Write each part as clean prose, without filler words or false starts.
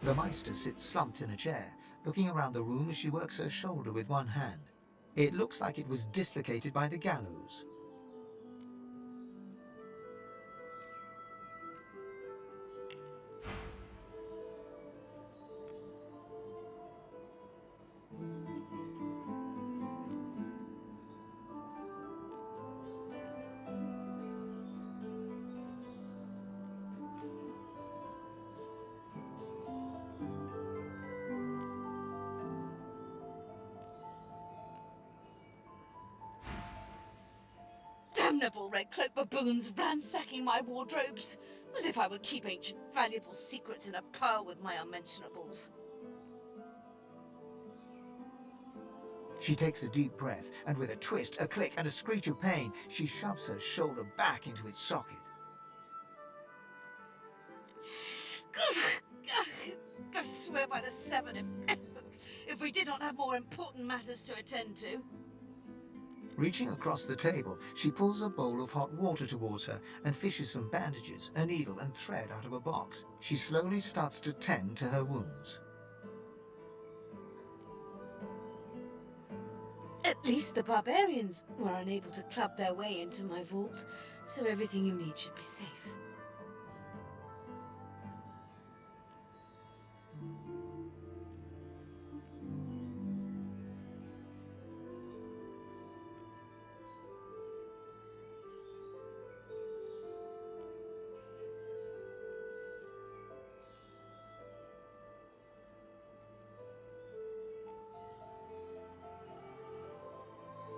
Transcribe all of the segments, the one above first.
The Meister sits slumped in a chair, looking around the room as she works her shoulder with one hand. It looks like it was dislocated by the gallows. Damnable red-cloaked baboons ransacking my wardrobes, as if I would keep ancient valuable secrets in a pile with my unmentionables. She takes a deep breath, and with a twist, a click, and a screech of pain, she shoves her shoulder back into its socket. I swear by the seven, if we did not have more important matters to attend to. Reaching across the table, she pulls a bowl of hot water towards her and fishes some bandages, a needle and thread out of a box. She slowly starts to tend to her wounds. At least the barbarians were unable to club their way into my vault, so everything you need should be safe.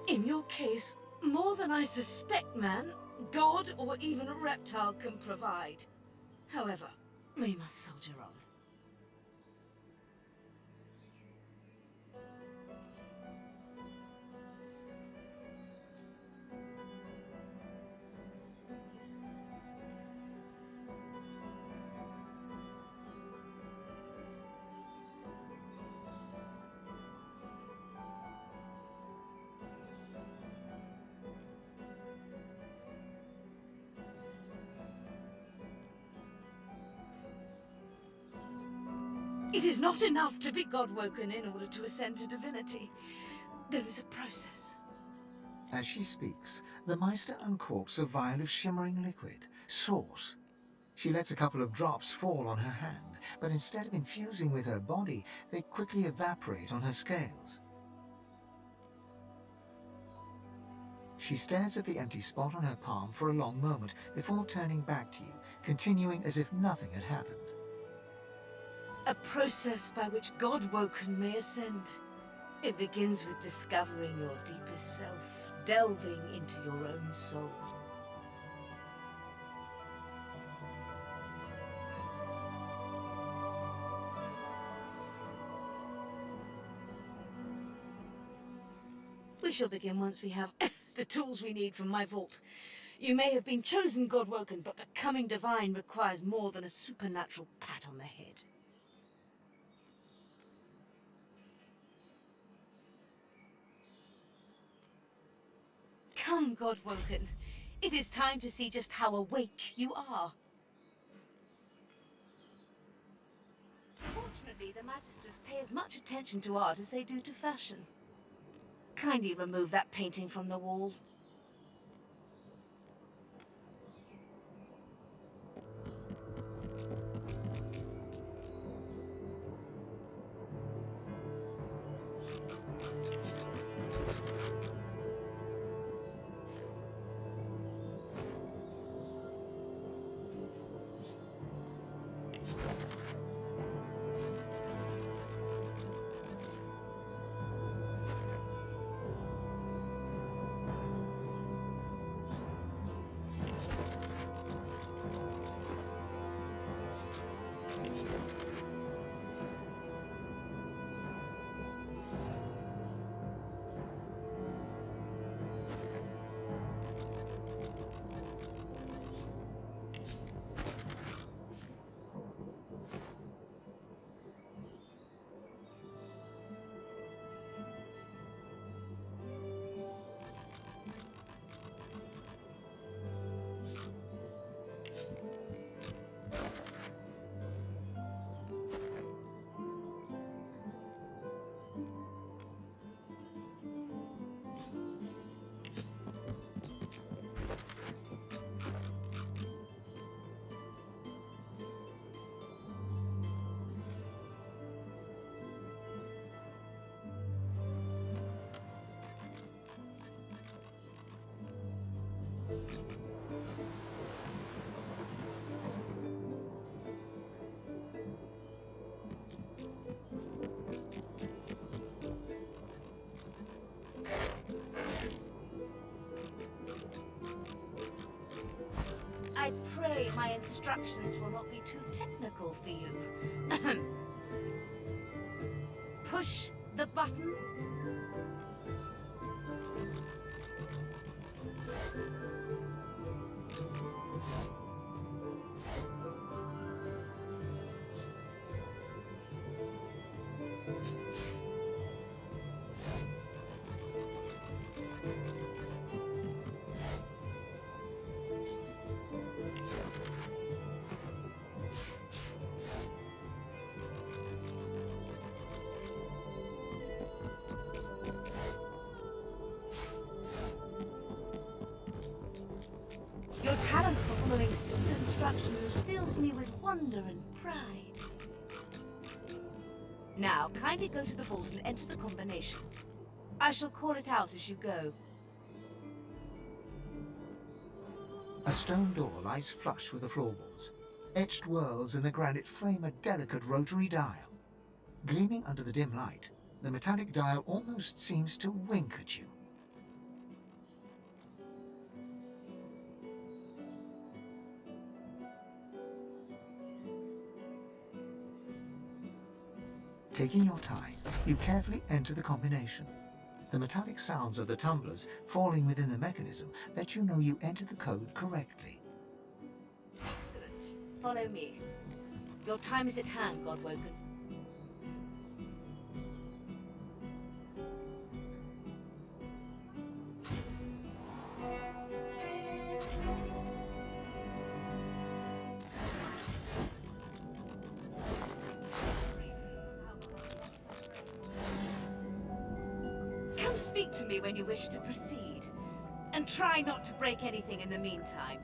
In your case, more than I suspect, man, god or even a reptile can provide. However, we must soldier on. It is not enough to be God-woken in order to ascend to divinity. There is a process. As she speaks, the Meister uncorks a vial of shimmering liquid, sauce. She lets a couple of drops fall on her hand, but instead of infusing with her body, they quickly evaporate on her scales. She stares at the empty spot on her palm for a long moment before turning back to you, continuing as if nothing had happened. A process by which God-woken may ascend. It begins with discovering your deepest self, delving into your own soul. We shall begin once we have the tools we need from my vault. You may have been chosen God-woken, but becoming divine requires more than a supernatural pat on the head. Come, God-woken. It is time to see just how awake you are. Fortunately, the Magisters pay as much attention to art as they do to fashion. Kindly remove that painting from the wall. pray my instructions will not be too technical for you. Push the button. Your talent for following simple instructions fills me with wonder and pride. Now, kindly go to the vault and enter the combination. I shall call it out as you go. A stone door lies flush with the floorboards. Etched whorls in the granite frame a delicate rotary dial. Gleaming under the dim light, the metallic dial almost seems to wink at you. Taking your time, you carefully enter the combination. The metallic sounds of the tumblers falling within the mechanism let you know you entered the code correctly. Excellent. Follow me. Your time is at hand, Godwoken. Speak to me when you wish to proceed, and try not to break anything in the meantime.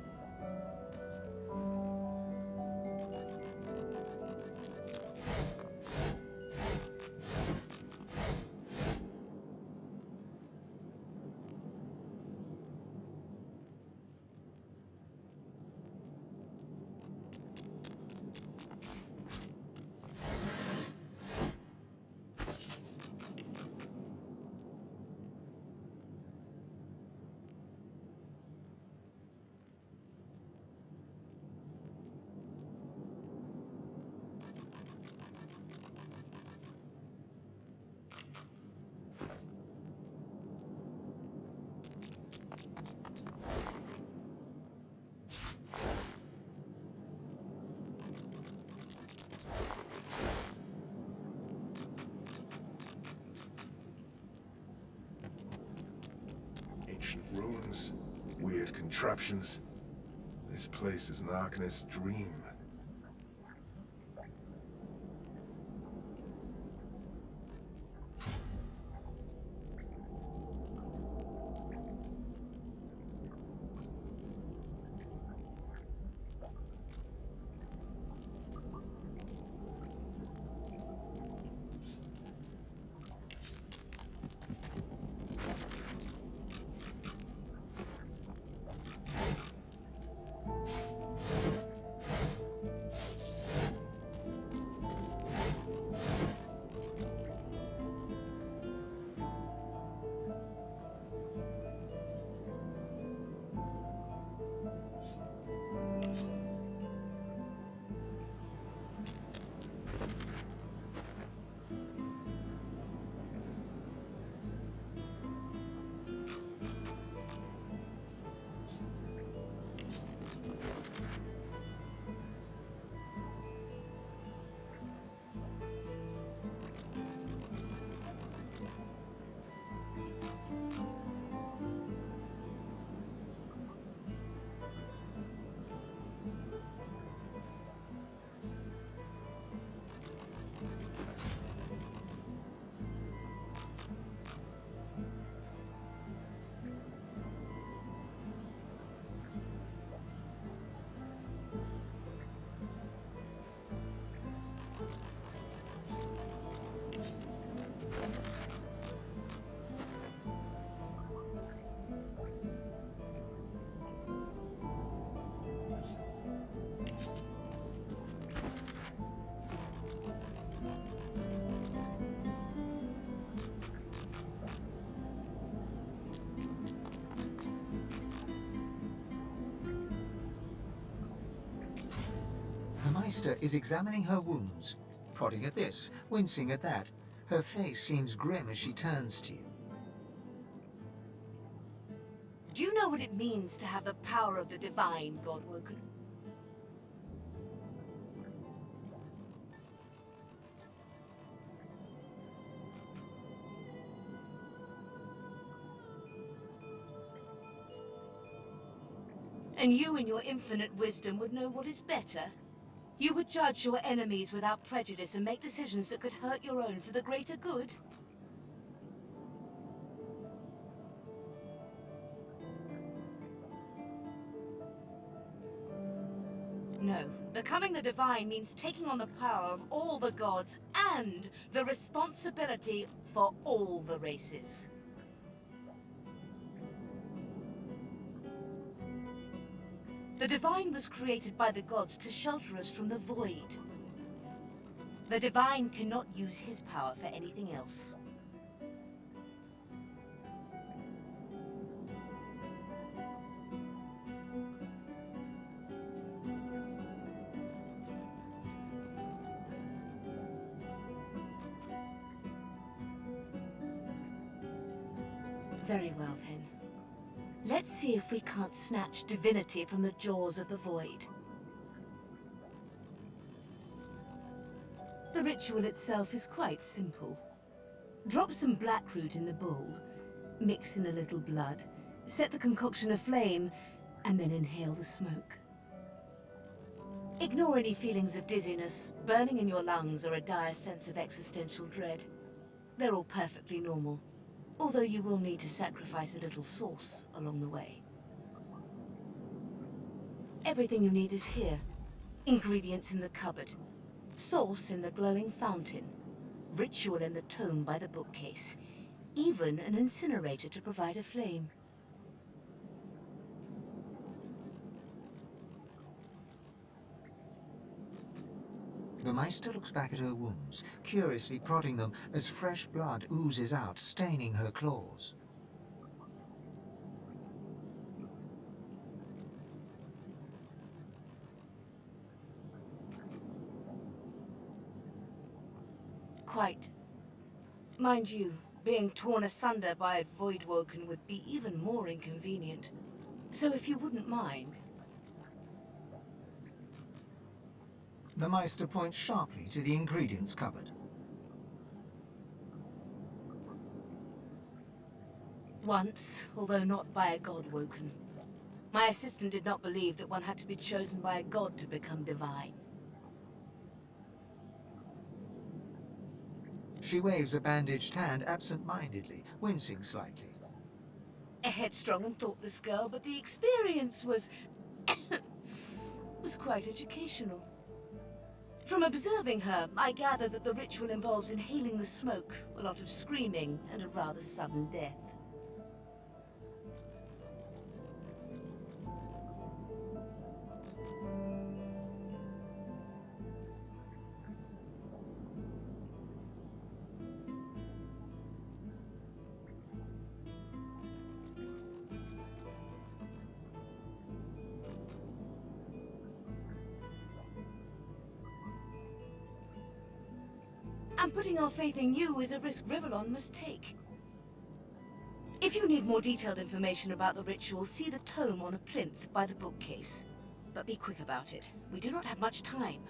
Ancient ruins, weird contraptions. This place is an Arcanist's dream. Meister is examining her wounds, prodding at this, wincing at that. Her face seems grim as she turns to you. Do you know what it means to have the power of the divine, Godwoken? And you in your infinite wisdom would know what is better. You would judge your enemies without prejudice and make decisions that could hurt your own for the greater good. No. Becoming the divine means taking on the power of all the gods and the responsibility for all the races. The divine was created by the gods to shelter us from the void. The divine cannot use his power for anything else. Very well, then. Let's see if we can't snatch Divinity from the jaws of the void. The ritual itself is quite simple. Drop some blackroot in the bowl, mix in a little blood, set the concoction aflame, and then inhale the smoke. Ignore any feelings of dizziness, burning in your lungs, or a dire sense of existential dread. They're all perfectly normal. Although you will need to sacrifice a little sauce along the way. Everything you need is here. Ingredients in the cupboard. Sauce in the glowing fountain. Ritual in the tome by the bookcase. Even an incinerator to provide a flame. The Meister looks back at her wounds, curiously prodding them as fresh blood oozes out, staining her claws. Quite. Mind you, being torn asunder by a Voidwoken would be even more inconvenient. So if you wouldn't mind... The Meister points sharply to the ingredients cupboard. Once, although not by a Godwoken. My assistant did not believe that one had to be chosen by a god to become divine. She waves a bandaged hand absent-mindedly, wincing slightly. A headstrong and thoughtless girl, but the experience was... was quite educational. From observing her, I gather that the ritual involves inhaling the smoke, a lot of screaming, and a rather sudden death. And putting our faith in you is a risk Rivellon must take. If you need more detailed information about the ritual, see the tome on a plinth by the bookcase. But be quick about it. We do not have much time.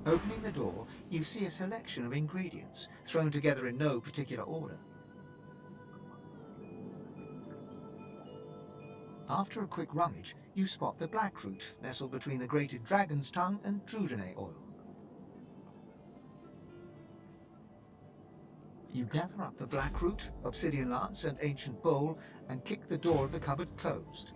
Opening the door, you see a selection of ingredients, thrown together in no particular order. After a quick rummage, you spot the blackroot nestled between the grated dragon's tongue and Drudene oil. You gather up the blackroot, obsidian lance, and ancient bowl, and kick the door of the cupboard closed.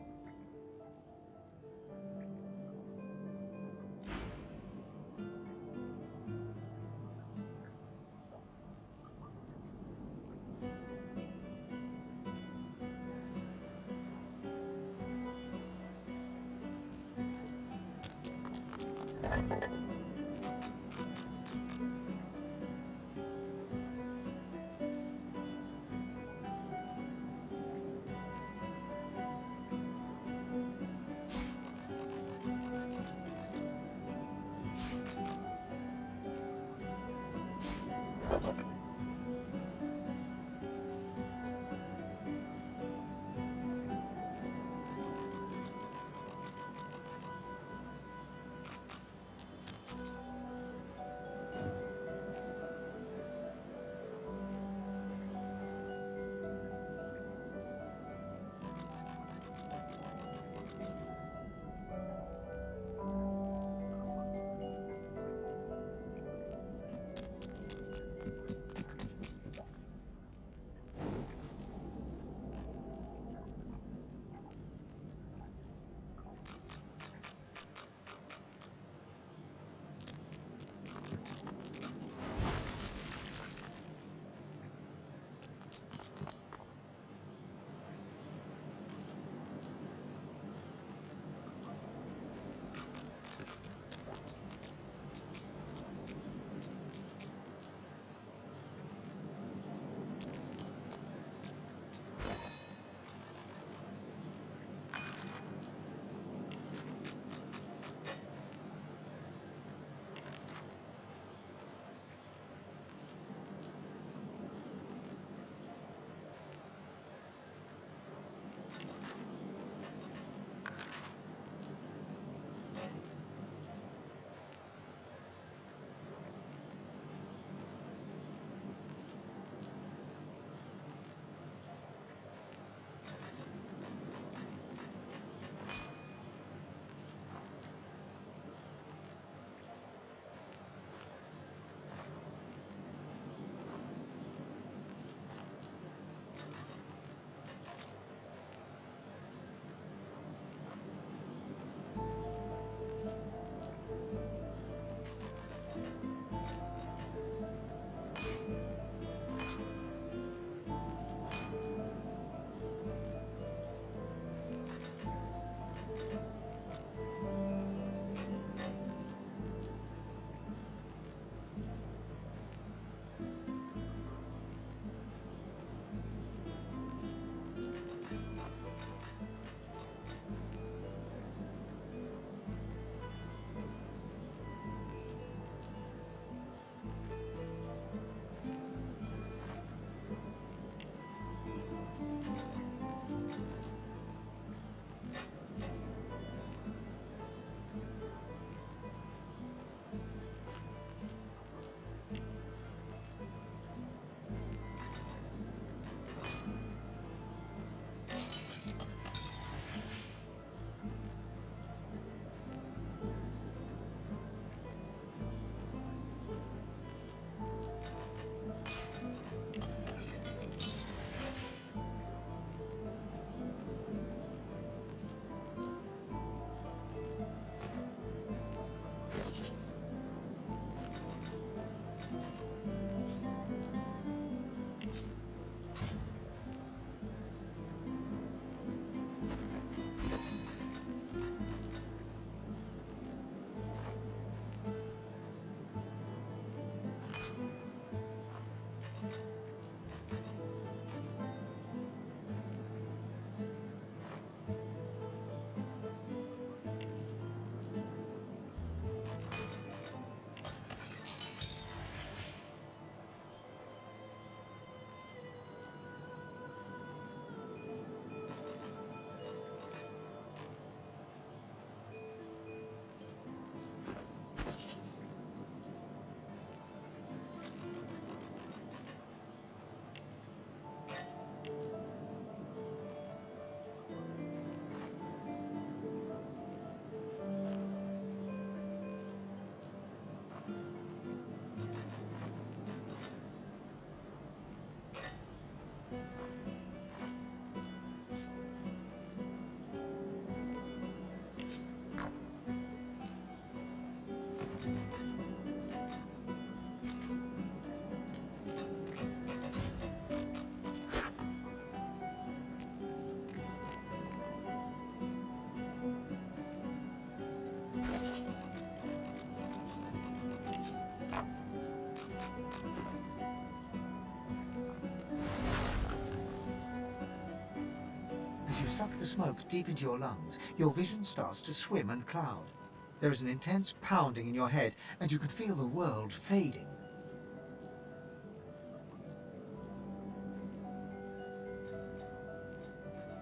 you suck the smoke deep into your lungs, your vision starts to swim and cloud. There is an intense pounding in your head, and you can feel the world fading.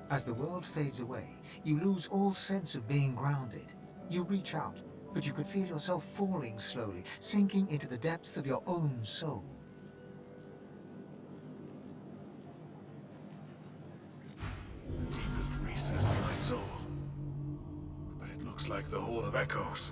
As the world fades away, you lose all sense of being grounded. You reach out, but you could feel yourself falling slowly, sinking into the depths of your own soul. The deepest recess of my soul. But it looks like the Hall of Echoes.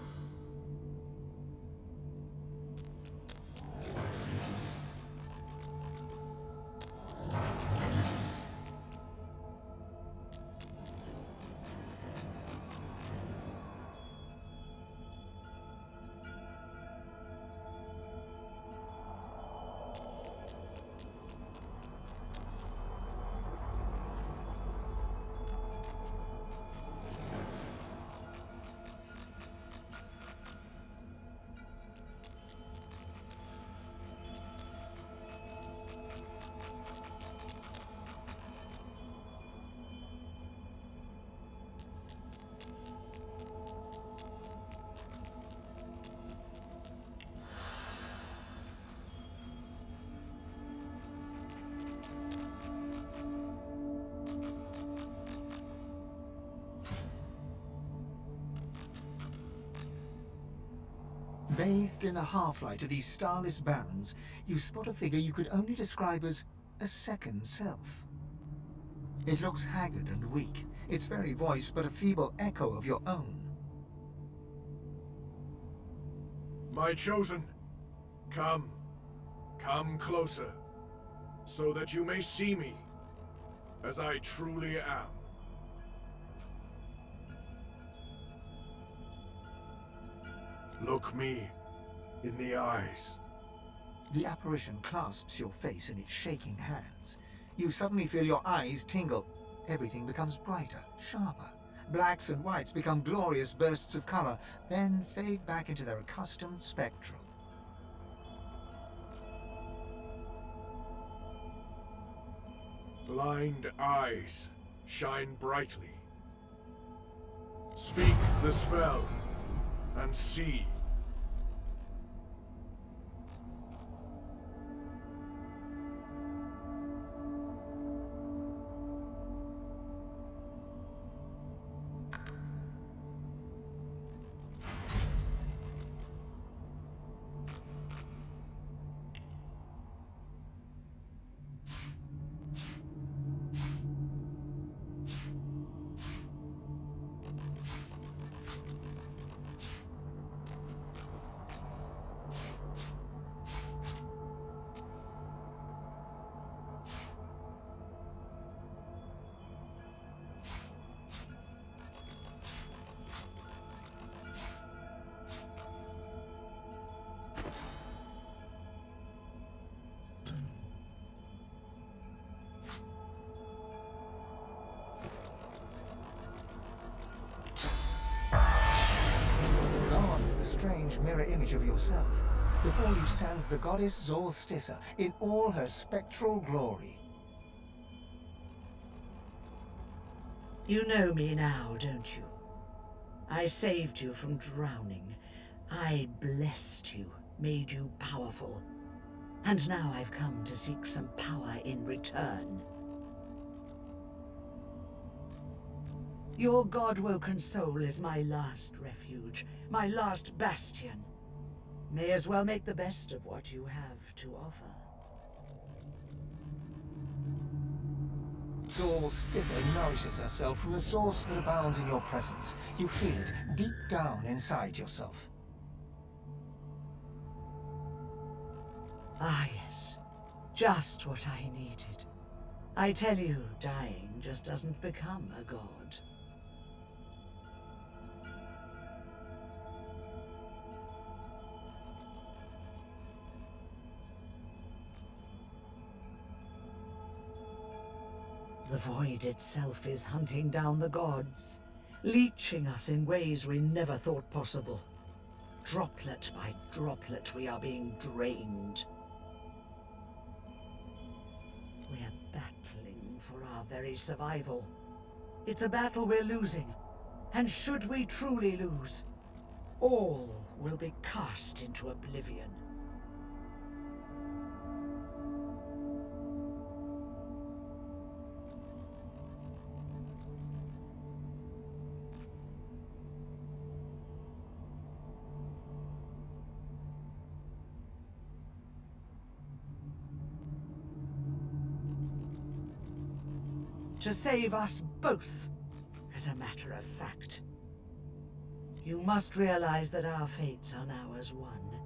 Bathed in the half-light of these starless barrens, you spot a figure you could only describe as a second self. It looks haggard and weak, its very voice but a feeble echo of your own. My chosen, come closer, so that you may see me as I truly am. Look me in the eyes. The apparition clasps your face in its shaking hands. You suddenly feel your eyes tingle. Everything becomes brighter, sharper. Blacks and whites become glorious bursts of color, then fade back into their accustomed spectrum. Blind eyes shine brightly. Speak the spell and see. Strange mirror image of yourself. Before you stands the goddess Solstice in all her spectral glory. You know me now, don't you? I saved you from drowning. I blessed you, made you powerful. And now I've come to seek some power in return. Your god-woken soul is my last refuge, my last bastion. May as well make the best of what you have to offer. Solstice nourishes herself from the source that abounds in your presence. You feel it deep down inside yourself. Ah yes, just what I needed. I tell you, dying just doesn't become a god. The void itself is hunting down the gods, leeching us in ways we never thought possible. Droplet by droplet, we are being drained. We're battling for our very survival. It's a battle we're losing, and should we truly lose, all will be cast into oblivion. To save us both, as a matter of fact. You must realize that our fates are now as one,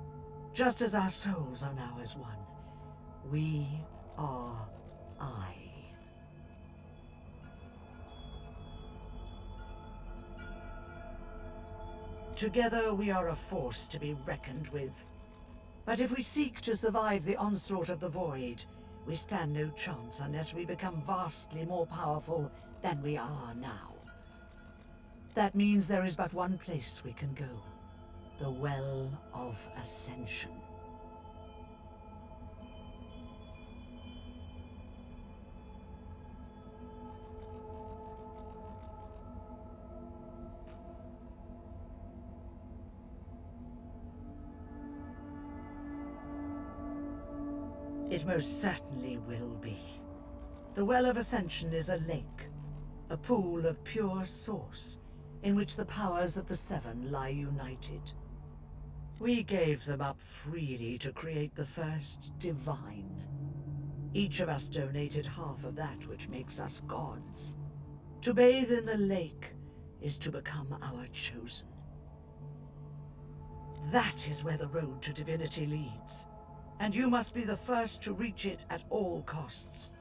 just as our souls are now as one. We are I. Together we are a force to be reckoned with. But if we seek to survive the onslaught of the Void, we stand no chance unless we become vastly more powerful than we are now. That means there is but one place we can go. The Well of Ascension. It most certainly will be. The Well of Ascension is a lake, a pool of pure source, in which the powers of the Seven lie united. We gave them up freely to create the first divine. Each of us donated half of that which makes us gods. To bathe in the lake is to become our chosen. That is where the road to divinity leads. And you must be the first to reach it at all costs.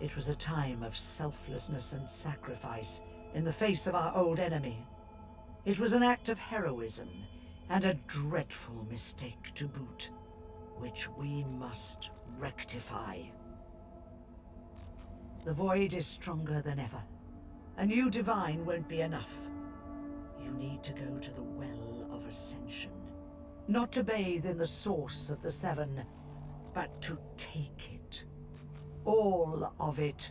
It was a time of selflessness and sacrifice in the face of our old enemy. It was an act of heroism, and a dreadful mistake to boot, which we must rectify. The Void is stronger than ever. A new divine won't be enough. You need to go to the Well of Ascension. Not to bathe in the source of the Seven, but to take it. All of it.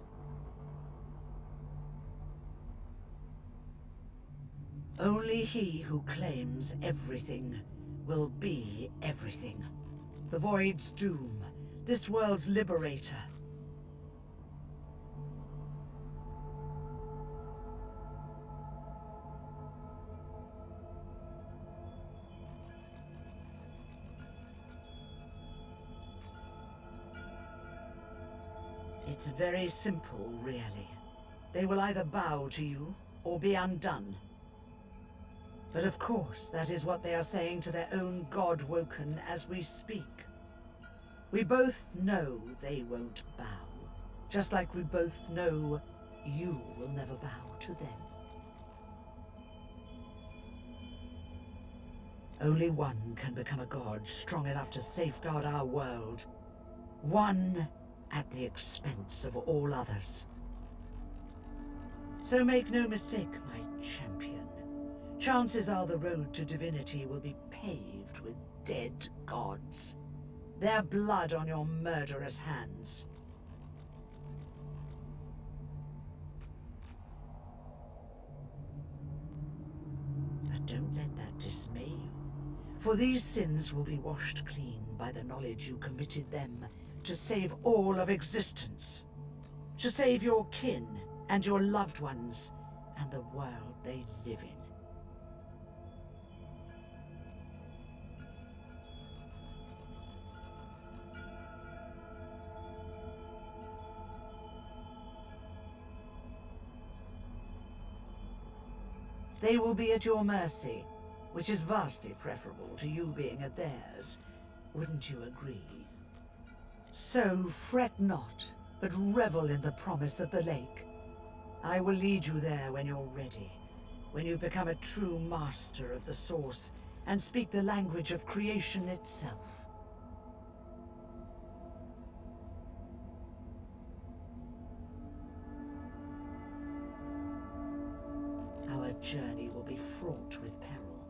Only he who claims everything will be everything. The Void's doom, this world's liberator. It's very simple, really. They will either bow to you or be undone. But of course, that is what they are saying to their own god woken as we speak. We both know they won't bow, just like we both know you will never bow to them. Only one can become a god strong enough to safeguard our world. One at the expense of all others. So make no mistake, my champion. Chances are the road to divinity will be paved with dead gods. Their blood on your murderous hands. But don't let that dismay you. For these sins will be washed clean by the knowledge you committed them to save all of existence. To save your kin and your loved ones and the world they live in. They will be at your mercy, which is vastly preferable to you being at theirs. Wouldn't you agree? So fret not, but revel in the promise of the lake. I will lead you there when you're ready, when you've become a true master of the Source and speak the language of creation itself. journey will be fraught with peril.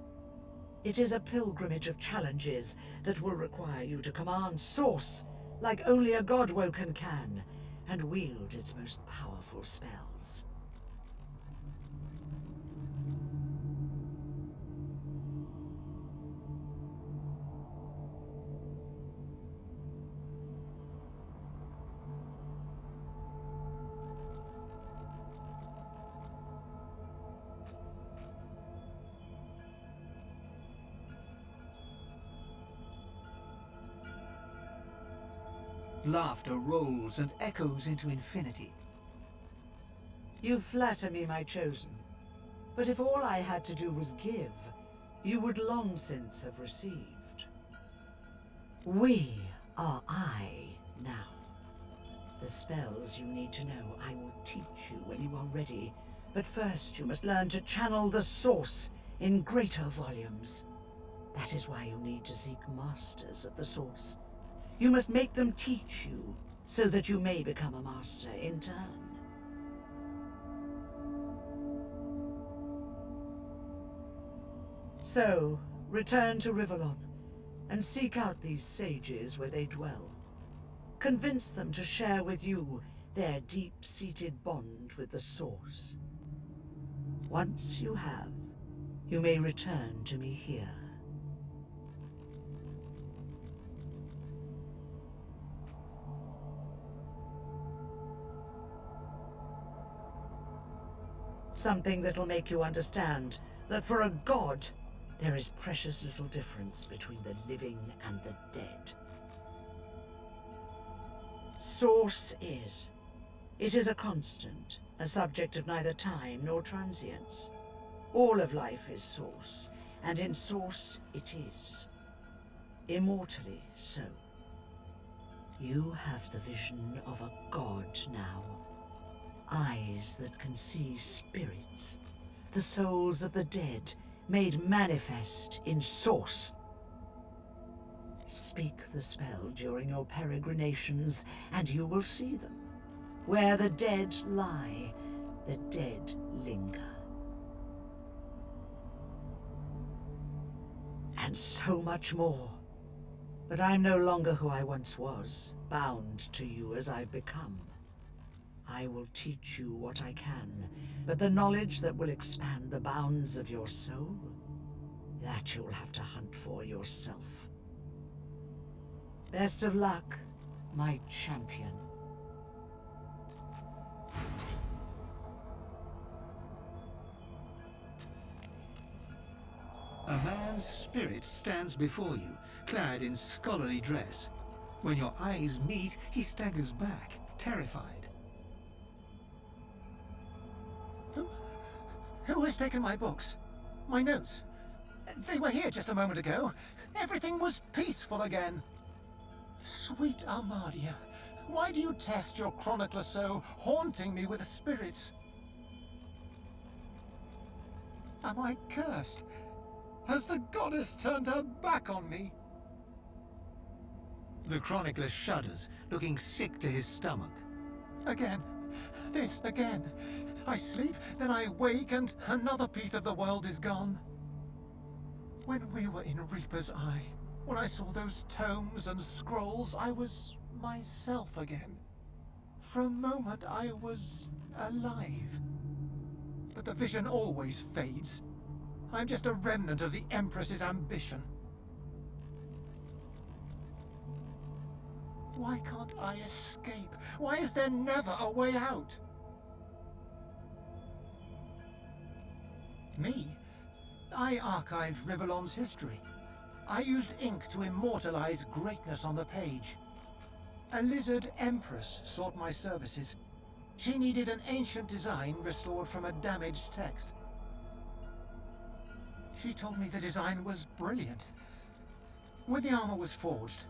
It is a pilgrimage of challenges that will require you to command Source like only a Godwoken can, and wield its most powerful spells. Laughter rolls and echoes into infinity. You flatter me, my chosen. But if all I had to do was give, you would long since have received. We are I now. The spells you need to know I will teach you when you are ready, but first you must learn to channel the Source in greater volumes. That is why you need to seek masters of the Source. You must make them teach you, so that you may become a master in turn. So, return to Rivellon, and seek out these sages where they dwell. Convince them to share with you their deep-seated bond with the Source. Once you have, you may return to me here. Something that'll make you understand that for a god, there is precious little difference between the living and the dead. Source is. It is a constant, a subject of neither time nor transience. All of life is Source, and in Source it is. Immortally so. You have the vision of a god now. Eyes that can see spirits, the souls of the dead made manifest in Source. Speak the spell during your peregrinations, and you will see them. Where the dead lie, the dead linger. And so much more. But I'm no longer who I once was, bound to you as I've become. I will teach you what I can, but the knowledge that will expand the bounds of your soul, that you'll have to hunt for yourself. Best of luck, my champion. A man's spirit stands before you, clad in scholarly dress. When your eyes meet, he staggers back, terrified. Who has taken my books? My notes? They were here just a moment ago. Everything was peaceful again. Sweet Armadia, why do you test your chronicler so, haunting me with spirits? Am I cursed? Has the goddess turned her back on me? The chronicler shudders, looking sick to his stomach. Again. This again. I sleep, then I wake, and another piece of the world is gone. When we were in Reaper's Eye, when I saw those tomes and scrolls, I was myself again. For a moment, I was alive. But the vision always fades. I'm just a remnant of the Empress's ambition. Why can't I escape? Why is there never a way out? Me? I archived Rivellon's history. I used ink to immortalize greatness on the page. A lizard empress sought my services. She needed an ancient design restored from a damaged text. She told me the design was brilliant. When the armor was forged,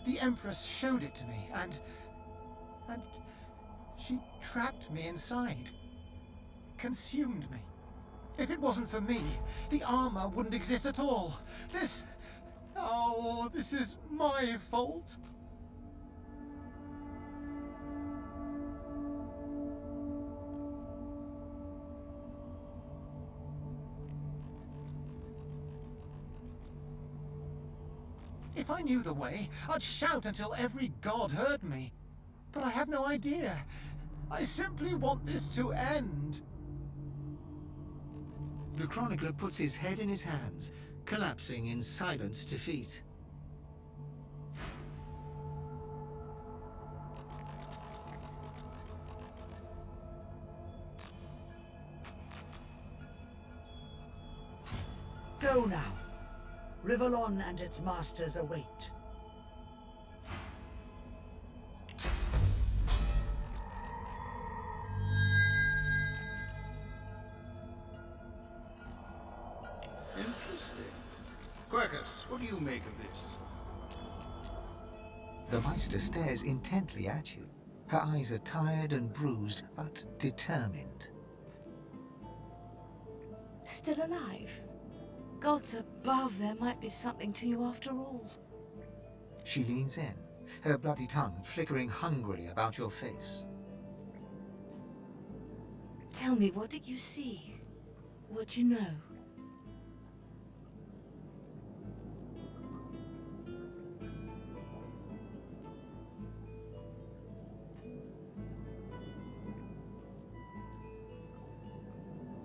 the Empress showed it to me, and she trapped me inside. Consumed me. If it wasn't for me, the armor wouldn't exist at all. This is my fault. If I knew the way, I'd shout until every god heard me. But I have no idea. I simply want this to end. The chronicler puts his head in his hands, collapsing in silent defeat. Go now. Rivellon and its masters await. Interesting. Quercus, what do you make of this? The Meister stares intently at you. Her eyes are tired and bruised, but determined. Still alive? Gods above, there might be something to you after all. She leans in, her bloody tongue flickering hungrily about your face. Tell me, what did you see? What'd you know?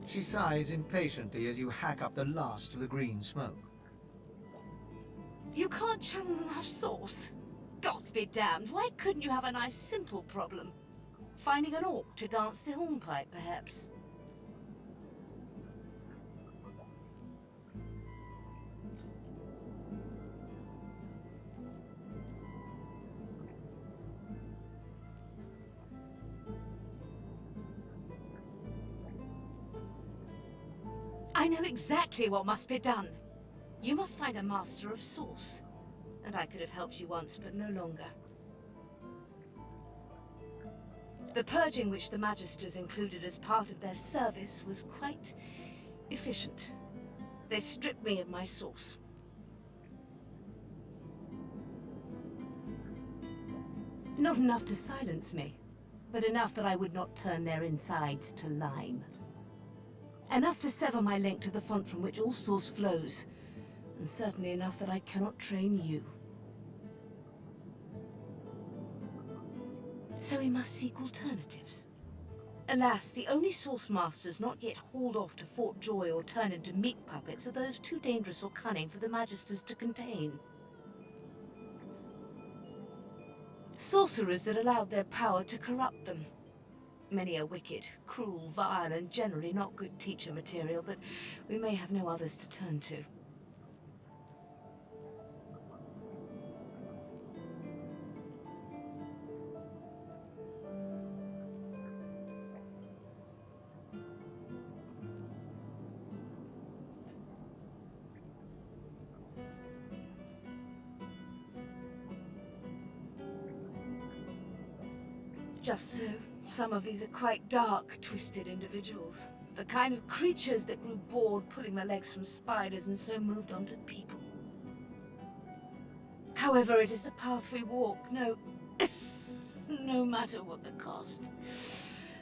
She sighs impatiently as you hack up the last of the green smoke. You can't channel enough sauce? Gods be damned, why couldn't you have a nice simple problem? Finding an orc to dance the hornpipe, perhaps? I know exactly what must be done. You must find a master of sauce. And I could have helped you once, but no longer. The purging which the Magisters included as part of their service was quite efficient. They stripped me of my sauce. Not enough to silence me, but enough that I would not turn their insides to lime. Enough to sever my link to the font from which all source flows, and certainly enough that I cannot train you. So we must seek alternatives. Alas, the only source masters not yet hauled off to Fort Joy or turned into meat puppets are those too dangerous or cunning for the Magisters to contain. Sorcerers that allowed their power to corrupt them. Many are wicked, cruel, vile, and generally not good teacher material, but we may have no others to turn to. Just so. Some of these are quite dark, twisted individuals. The kind of creatures that grew bored pulling their legs from spiders and so moved on to people. However, it is the path we walk, no matter what the cost.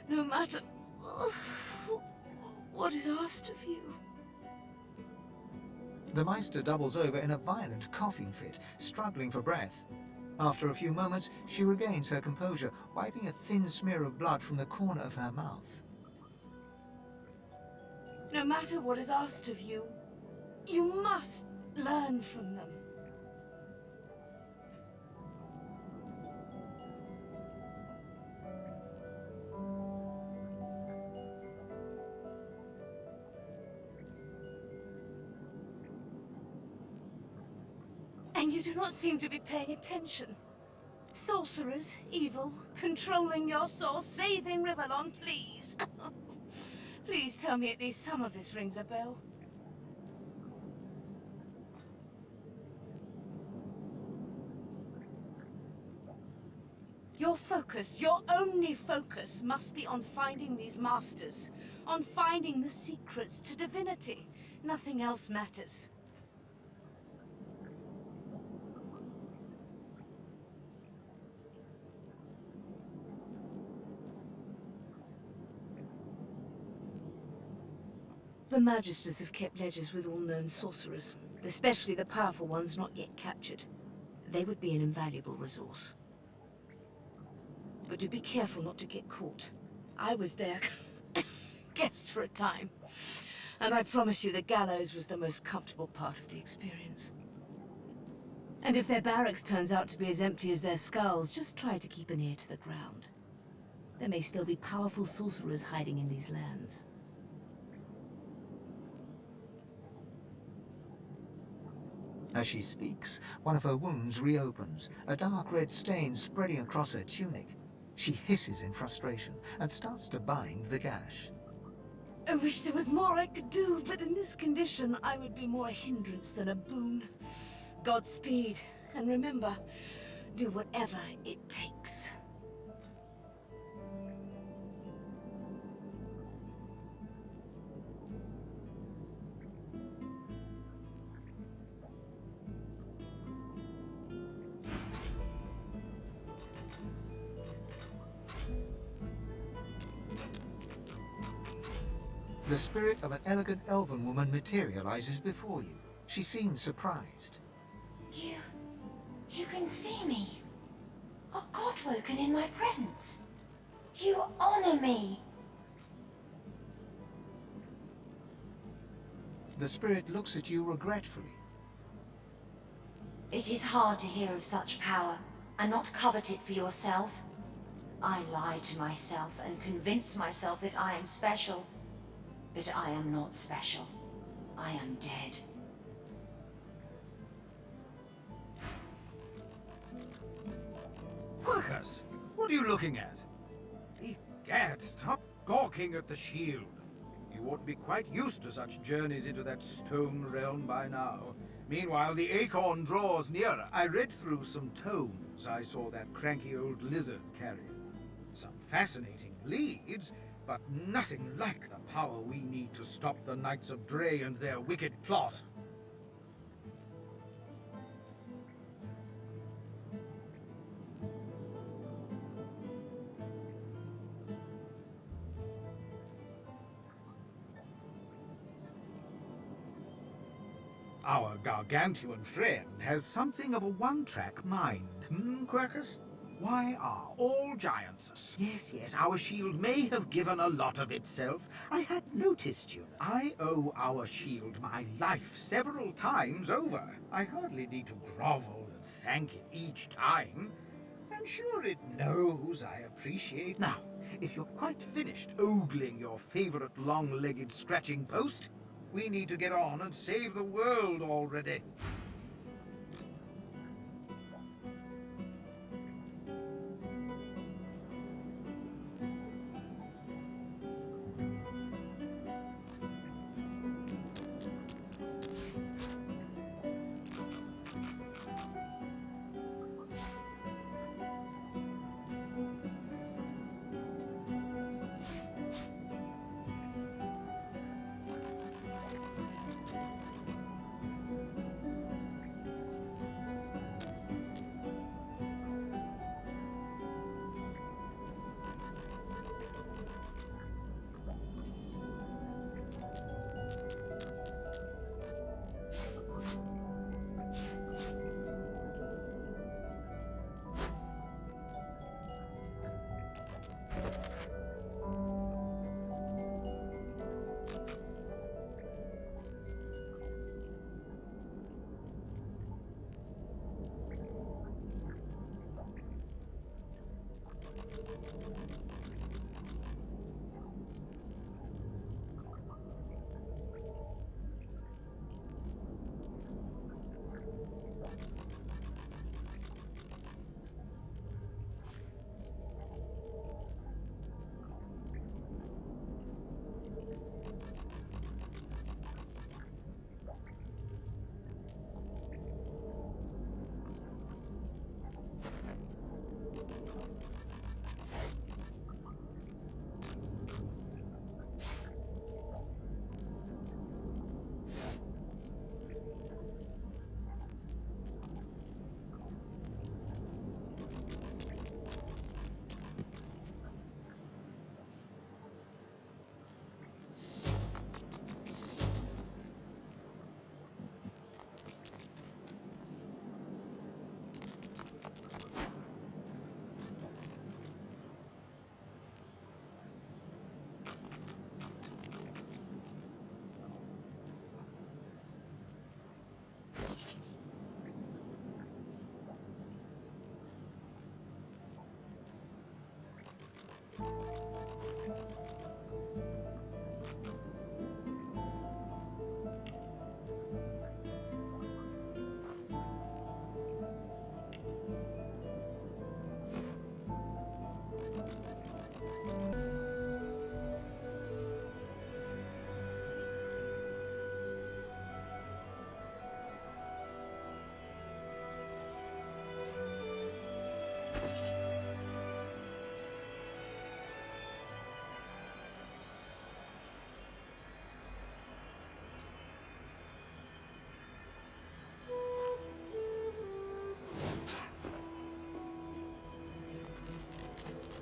No matter what is asked of you. The Meister doubles over in a violent coughing fit, struggling for breath. After a few moments, she regains her composure, wiping a thin smear of blood from the corner of her mouth. No matter what is asked of you, you must learn from them. And you do not seem to be paying attention. Sorcerers, evil, controlling your source, saving Rivellon, please. Please tell me at least some of this rings a bell. Your focus, your only focus, must be on finding these masters, on finding the secrets to divinity. Nothing else matters. The Magisters have kept ledgers with all known sorcerers. especially the powerful ones not yet captured. They would be an invaluable resource. But do be careful not to get caught. I was their guest for a time, and I promise you the gallows was the most comfortable part of the experience. And if their barracks turns out to be as empty as their skulls, just try to keep an ear to the ground. There may still be powerful sorcerers hiding in these lands. As she speaks, one of her wounds reopens, a dark red stain spreading across her tunic. She hisses in frustration and starts to bind the gash. I wish there was more I could do, but in this condition, I would be more a hindrance than a boon. Godspeed, and remember, do whatever it takes. The spirit of an elegant elven woman materializes before you. She seems surprised. You can see me. A god woken in my presence. You honor me. The spirit looks at you regretfully. It is hard to hear of such power and not covet it for yourself. I lie to myself and convince myself that I am special. But I am not special. I am dead. Quirkus, what are you looking at? Egad, stop gawking at the shield. You ought to be quite used to such journeys into that stone realm by now. Meanwhile, the acorn draws nearer. I read through some tomes I saw that cranky old lizard carry. Some fascinating leads, but nothing like the power we need to stop the Knights of Dre and their wicked plot. Our gargantuan friend has something of a one-track mind, Quirkus? Why are all giants? Yes, our shield may have given a lot of itself. I had noticed you. I owe our shield my life several times over. I hardly need to grovel and thank it each time. I'm sure it knows I appreciate. Now, if you're quite finished ogling your favorite long-legged scratching post, we need to get on and save the world already.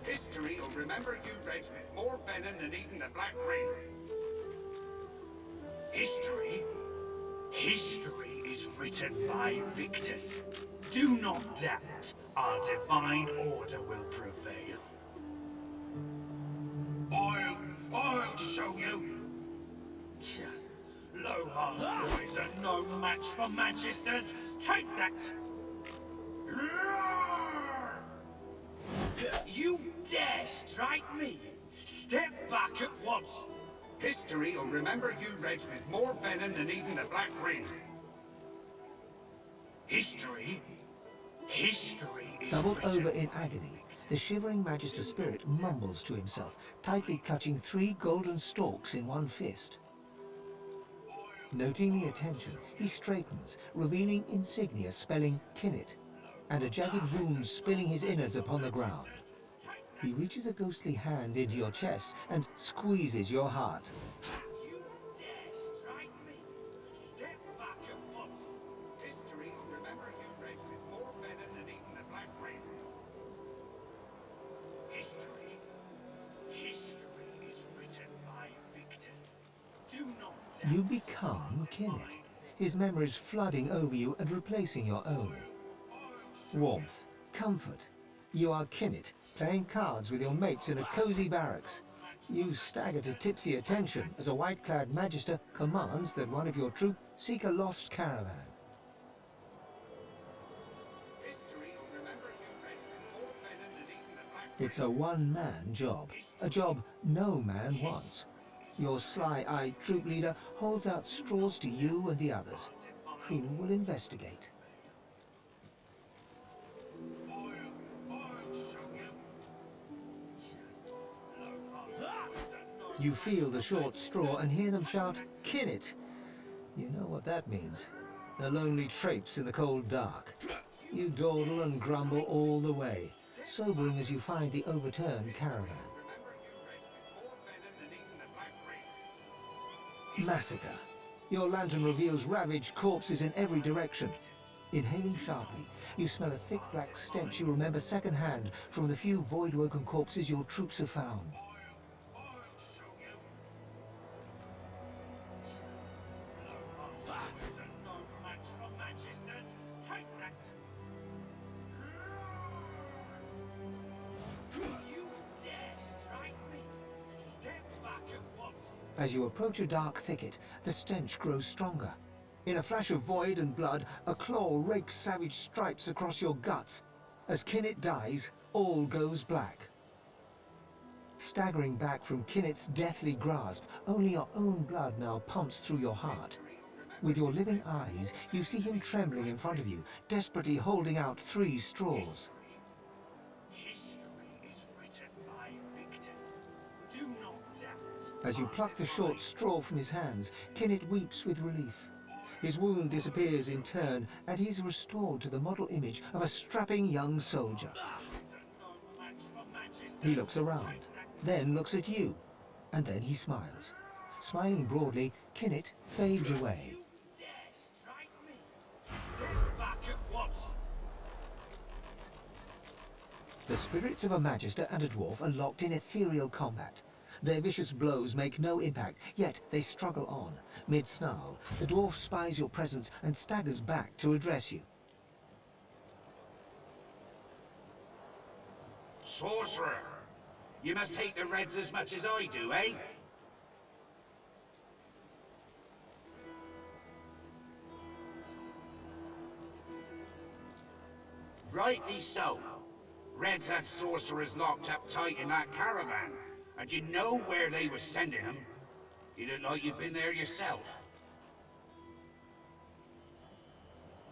History will remember you Reds with more venom than even the Black Ring. History? History is written by victors. Do not doubt, our divine order will prevail. I'll show you. Lohar's boys are no match for Manchester's. Take that! You dare strike me? Step back at once! History will remember you Reds with more venom than even the Black Ring. History? History is Doubled written. over in agony, the shivering Magister spirit mumbles to himself, tightly clutching 3 golden stalks in one fist. Noting the attention, he straightens, revealing insignia spelling Kinnet, and a jagged wound spilling his innards upon the ground. He reaches a ghostly hand into your chest and squeezes your heart. You dare strike me? Step back at once! History will remember you Reds with more venom than even the Black Ring. History? History is written by victors. Do not doubt. You become Kinnet, his memories flooding over you and replacing your own. Warmth, comfort. You are Kinnet, playing cards with your mates in a cozy barracks. You stagger to tipsy attention as a white-clad Magister commands that one of your troop seek a lost caravan. History will remember you Reds with more venom than even the Black It's a one-man job, a job no man wants. Your sly-eyed troop leader holds out straws to you and the others. Who will investigate? You feel the short straw and hear them shout, "Kinnet!" You know what that means. The lonely traipse in the cold dark. You dawdle and grumble all the way, sobering as you find the overturned caravan. Massacre. Your lantern reveals ravaged corpses in every direction. Inhaling sharply, you smell a thick black stench you remember secondhand from the few void-woken corpses your troops have found. As you approach a dark thicket, the stench grows stronger. In a flash of void and blood, a claw rakes savage stripes across your guts. As Kinnet dies, all goes black. Staggering back from Kinnet's deathly grasp, only your own blood now pumps through your heart. With your living eyes, you see him trembling in front of you, desperately holding out 3 straws. As you pluck the short straw from his hands, Kinnet weeps with relief. His wound disappears in turn, and he is restored to the model image of a strapping young soldier. He looks around, then looks at you, and then he smiles. Smiling broadly, Kinnet fades away. The spirits of a Magister and a dwarf are locked in ethereal combat. Their vicious blows make no impact, yet they struggle on. Mid-snarl, the dwarf spies your presence and staggers back to address you. Sorcerer! You must hate the Reds as much as I do, eh? Rightly so. Reds had sorcerers locked up tight in that caravan, and you know where they was sending them. You look like you've been there yourself.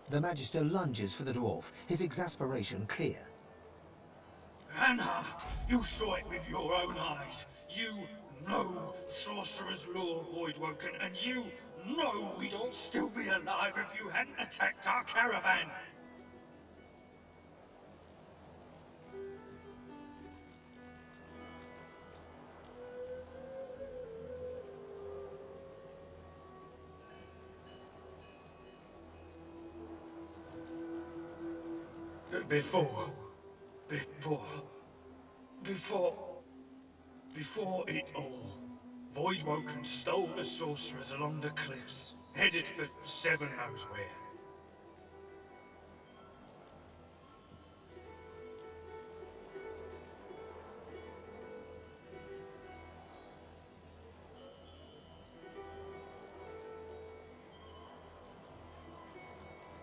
The Magister lunges for the dwarf, his exasperation clear. Anna, you saw it with your own eyes. You know Sorcerer's Law, Voidwoken, and you know we'd all still be alive if you hadn't attacked our caravan. Before it all, Voidwoken stole the sorcerers along the cliffs, headed for Seven knows where.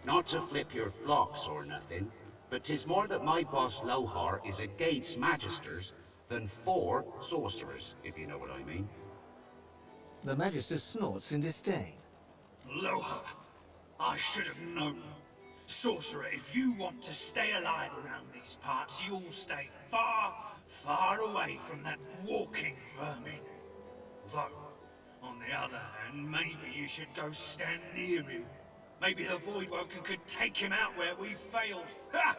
Not to flip your flocks or nothing, but 'tis more that my boss Lohar is against Magisters than for sorcerers, if you know what I mean. The Magister snorts in disdain. Aloha! I should have known. Sorcerer, if you want to stay alive around these parts, you'll stay far, far away from that walking vermin. Though, on the other hand, maybe you should go stand near him. Maybe the Voidwoken could take him out where we failed. Ha!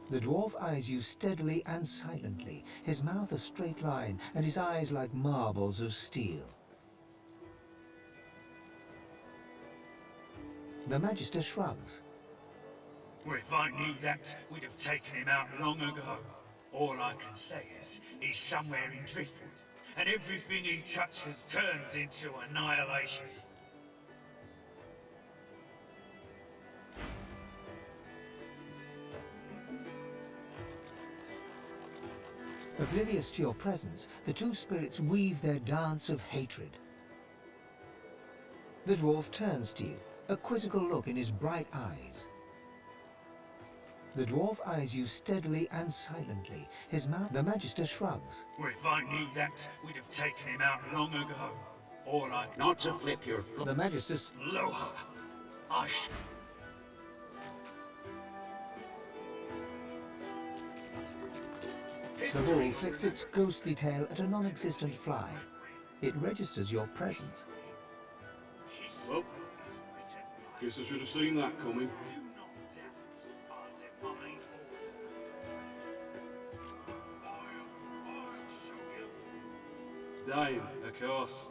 The dwarf eyes you steadily and silently, his mouth a straight line, and his eyes like marbles of steel. The Magister shrugs. Well, if I knew that, we'd have taken him out long ago. All I can say is, he's somewhere in Driftwood, and everything he touches turns into annihilation. Oblivious to your presence, the two spirits weave their dance of hatred. The dwarf turns to you, a quizzical look in his bright eyes. The dwarf eyes you steadily and silently, his mouth... The Magister shrugs. Well, if I knew that, we'd have taken him out long ago. All I... Not to flip your The Magister... Aloha! The bull flicks its ghostly tail at a non-existent fly. It registers your presence. Well, guess I should have seen that coming. Dying, of course.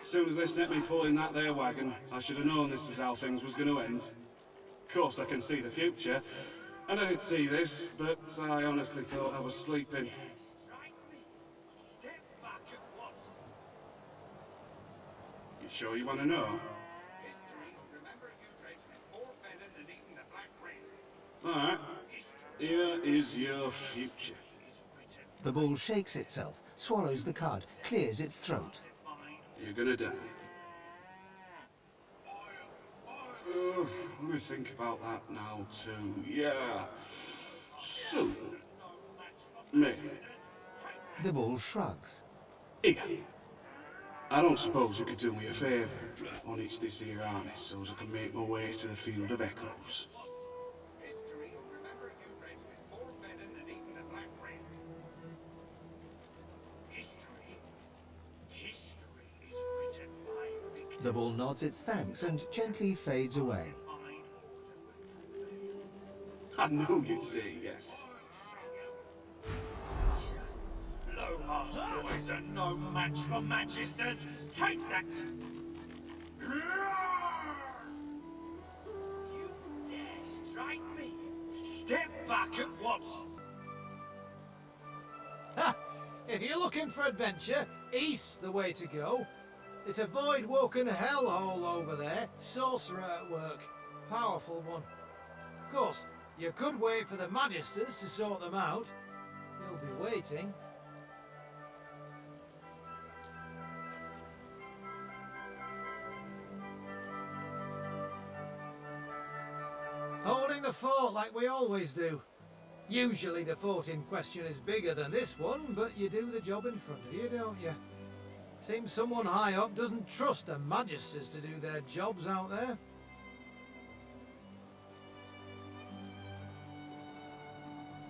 As soon as they sent me pulling that there wagon, I should have known this was how things was going to end. Of course, I can see the future, and I did see this, but I honestly thought I was sleeping. You sure you want to know? Alright, here is your future. The bull shakes itself, swallows the cud, clears its throat. You're gonna die. Oh, let me think about that now too. Yeah. Soon. Maybe. The bull shrugs. Here. I don't suppose you could do me a favour. Unhitch this here harness so as I can make my way to the Field of Echoes. The bull nods its thanks and gently fades away. I knew you'd say yes. Lohar's boys are no match for Magisters. Take that! You dare strike me? Step back at once! Ha! If you're looking for adventure, east's the way to go. It's a void-woken hellhole over there. Sorcerer at work. Powerful one. Of course, you could wait for the Magisters to sort them out. They'll be waiting. Holding the fort like we always do. Usually the fort in question is bigger than this one, but you do the job in front of you, don't you? Seems someone high up doesn't trust the magisters to do their jobs out there.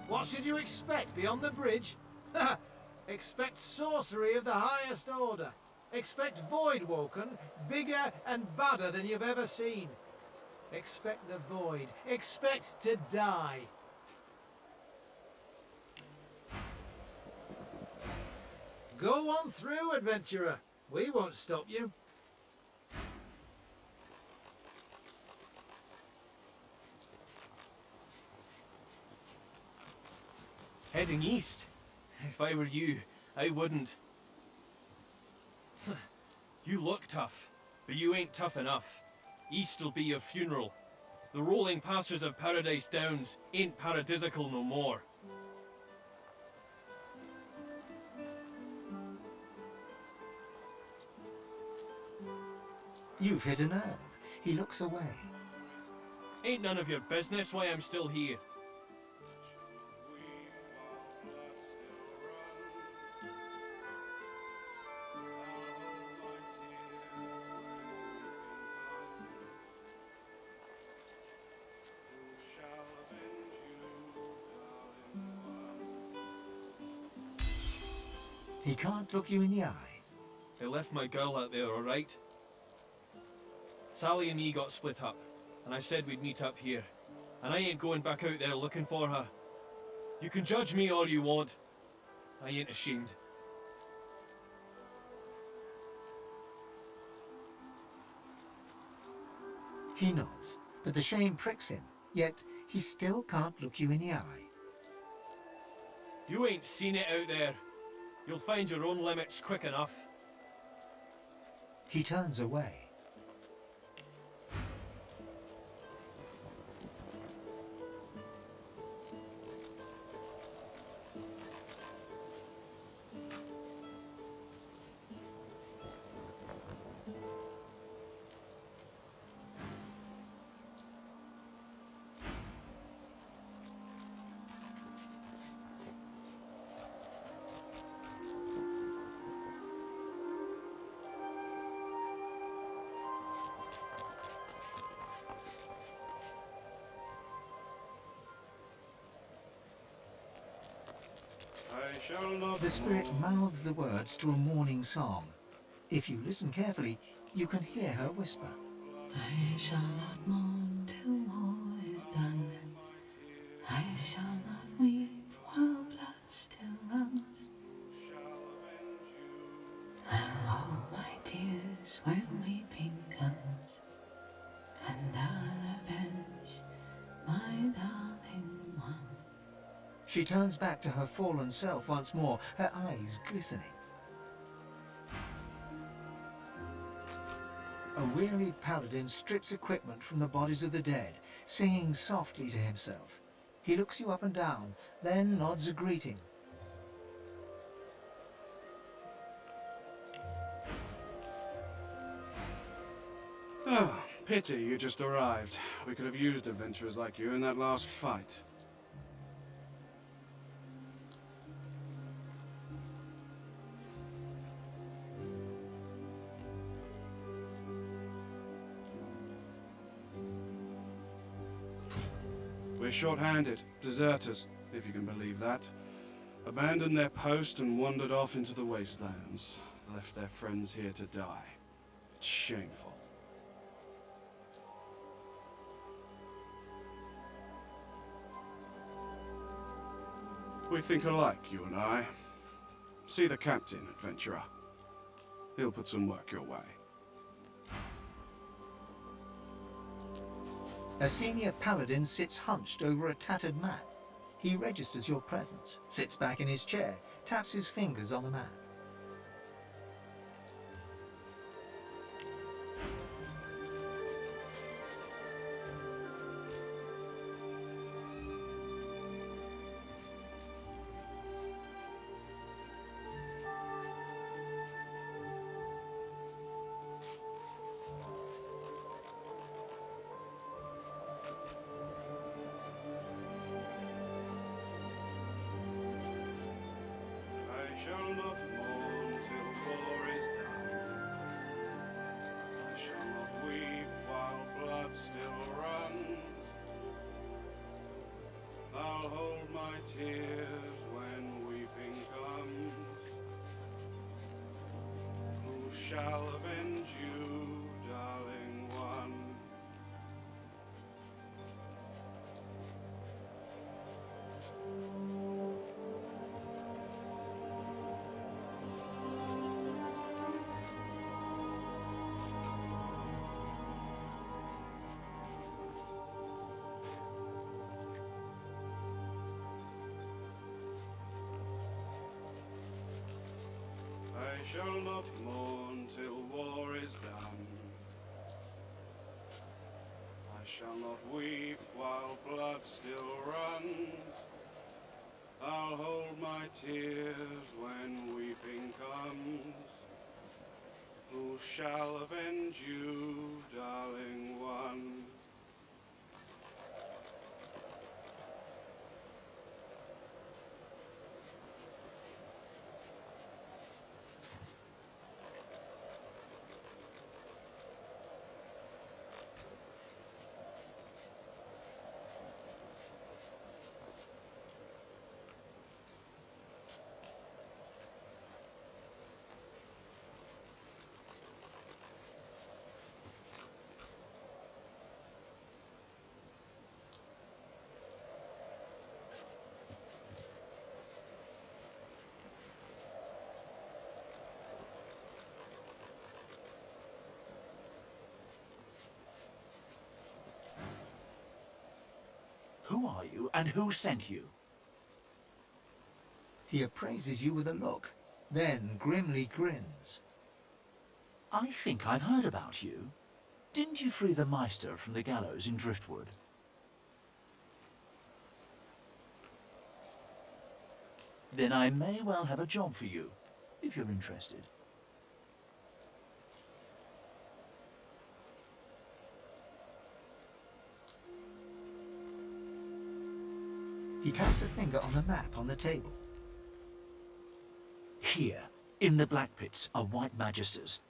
What should you expect beyond the bridge? Expect sorcery of the highest order. Expect Voidwoken, bigger and badder than you've ever seen. Expect the void. Expect to die. Go on through, adventurer. We won't stop you. Heading east. If I were you, I wouldn't. You look tough, but you ain't tough enough. East'll be your funeral. The rolling pastures of Paradise Downs ain't paradisical no more. You've hit a nerve. He looks away. Ain't none of your business why I'm still here. He can't look you in the eye. I left my girl out there, alright? Sally and me got split up, and I said we'd meet up here. And I ain't going back out there looking for her. You can judge me all you want. I ain't ashamed. He nods, but the shame pricks him, yet he still can't look you in the eye. You ain't seen it out there. You'll find your own limits quick enough. He turns away. The spirit mouths the words to a mourning song. If you listen carefully, you can hear her whisper. I shall not mourn till war is done. I shall not weep while blood still runs. I'll hold my tears when weeping comes, and I'll avenge my darling one. She turns back to her fallen self once more, her eyes glistening. A weary paladin strips equipment from the bodies of the dead, singing softly to himself. He looks you up and down, then nods a greeting. Oh, pity you just arrived. We could have used adventurers like you in that last fight. We're short-handed, deserters, if you can believe that. Abandoned their post and wandered off into the wastelands. Left their friends here to die. It's shameful. We think alike, you and I. See the captain, adventurer. He'll put some work your way. A senior paladin sits hunched over a tattered map. He registers your presence, sits back in his chair, taps his fingers on the map. shall avenge you, darling one. I shall not mourn till war is done. I shall not weep while blood still runs. I'll hold my tears when weeping comes. Who shall avenge you, darling one? Who are you, and who sent you? He appraises you with a look, then grimly grins. I think I've heard about you. Didn't you free the Meister from the gallows in Driftwood? Then I may well have a job for you, if you're interested. He taps a finger on the map on the table. Here, in the Black Pits, are White Magisters.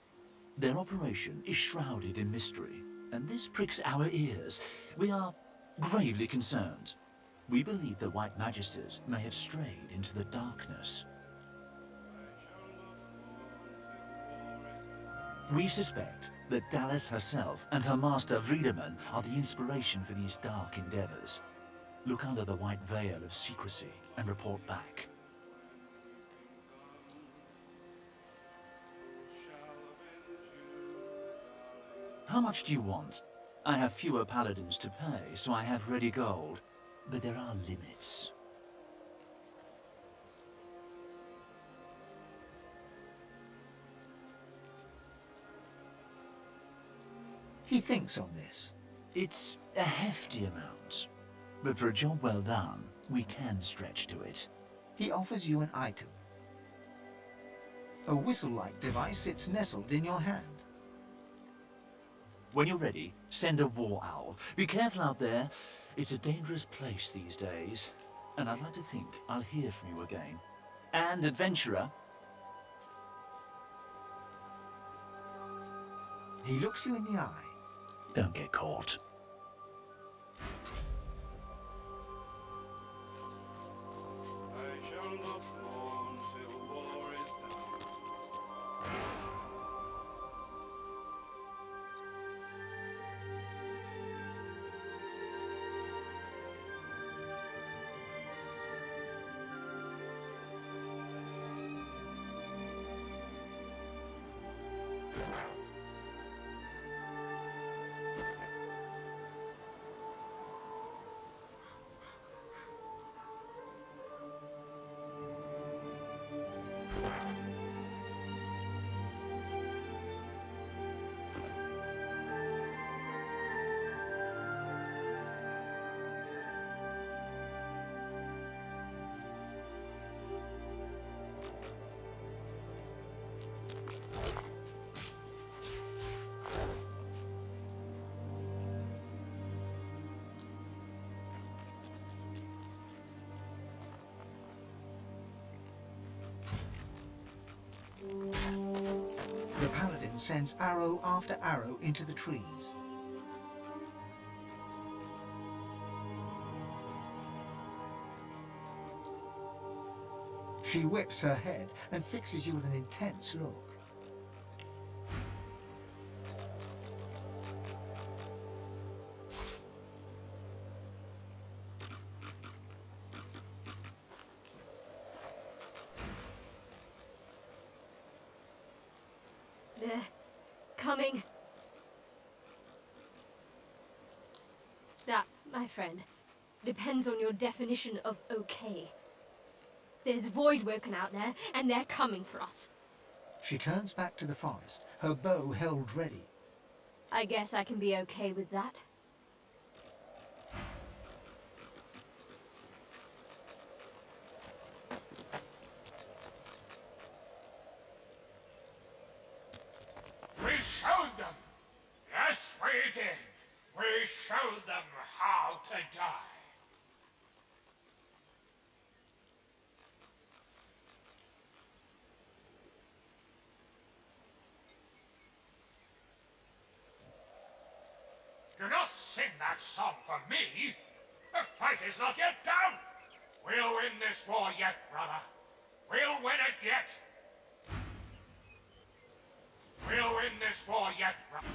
Their operation is shrouded in mystery, and this pricks our ears. We are gravely concerned. We believe the White Magisters may have strayed into the darkness. We suspect that Dallas herself and her master Vriedemann are the inspiration for these dark endeavors. Look under the white veil of secrecy and report back. How much do you want? I have fewer paladins to pay, so I have ready gold. But there are limits. He thinks on this. It's a hefty amount. But for a job well done, we can stretch to it. He offers you an item. A whistle-like device sits nestled in your hand. When you're ready, send a war owl. Be careful out there. It's a dangerous place these days. And I'd like to think I'll hear from you again. And, adventurer. He looks you in the eye. Don't get caught. I shall not mourn till war is done. The paladin sends arrow after arrow into the trees. She whips her head and fixes you with an intense look. coming. That, my friend, depends on your definition of okay. There's Voidwoken out there, and they're coming for us. She turns back to the forest, her bow held ready. I guess I can be okay with that. We showed them! Yes, we did! We showed them how to die! Do not sing that song for me! The fight is not yet done! We'll win this war yet, brother! We'll win it yet! We'll win this war yet, brother!